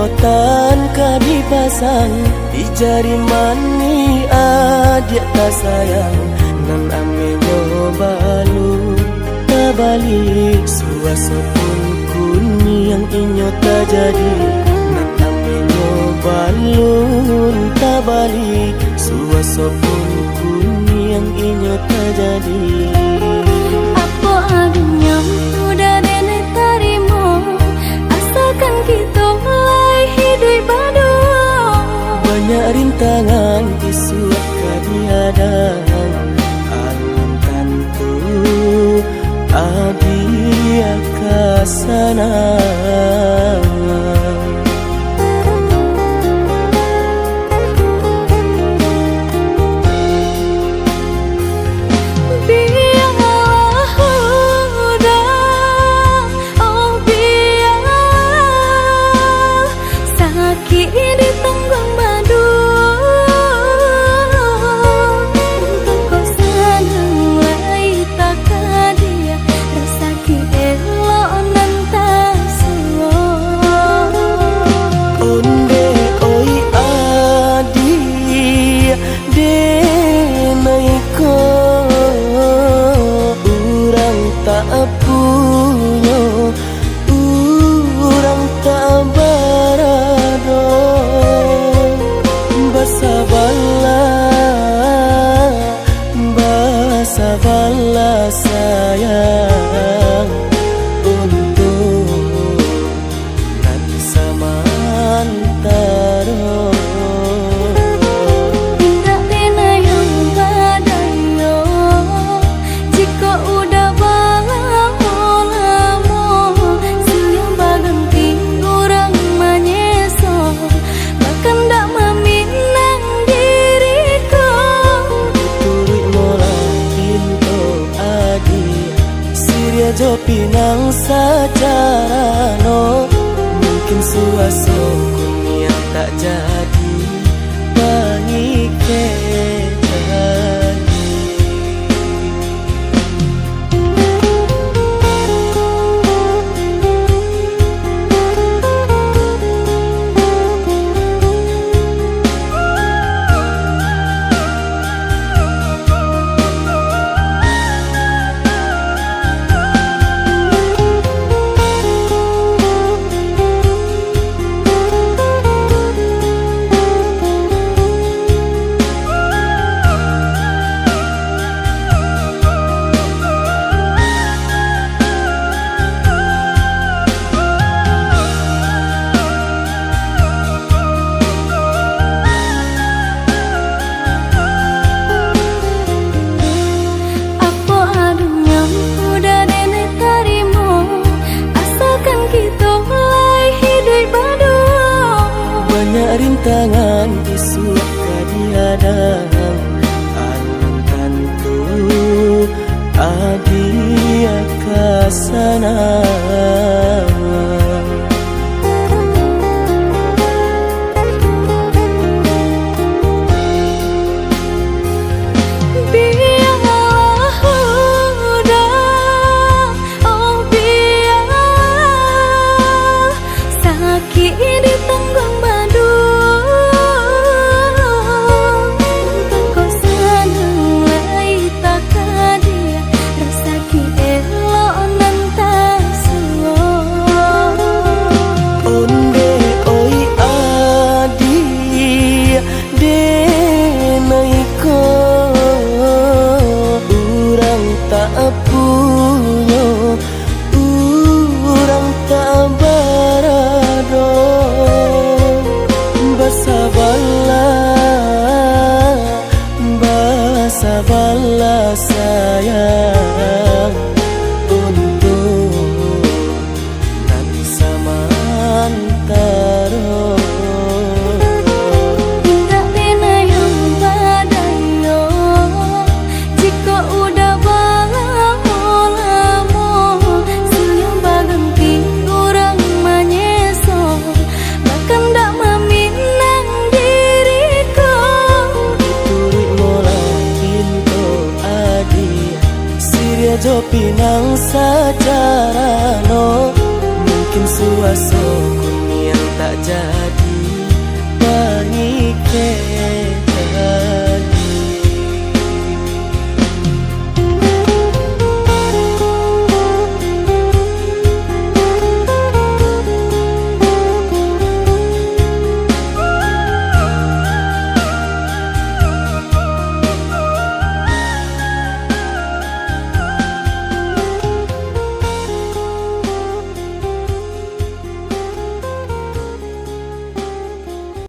Tan kadipasang di jari mani adik tak sayang nan amenyo balu tabalik suasa pun kuni yang inyo tak jadi nan amenyo balu tabalik suasa pun kuni yang inyo tak jadi. Apa adanya udah nenek tarimo asalkan kita mulai hidup baru. Banyak rintangan isu kadihadang alun tantu adia kasana. Sabarlah sayang untuk nanti samantara. Tidak pernah yang badayo jika udah lamo siang baganti orang menyeso bahkan tak meminang diriku. Turut Siria jo pinang secara no mungkin suaso kunia tak jadi mengikat. Rintangan isu kadihadang alun tantu adia kasana. Sabarlah sayang untuk nanti samantara. Tidak pernah yang badayo jika udah lamo siang baganti orang menyeso bahkan tak meminang diriku. Jo pinang secara no mungkin suaso kunia tak jadi.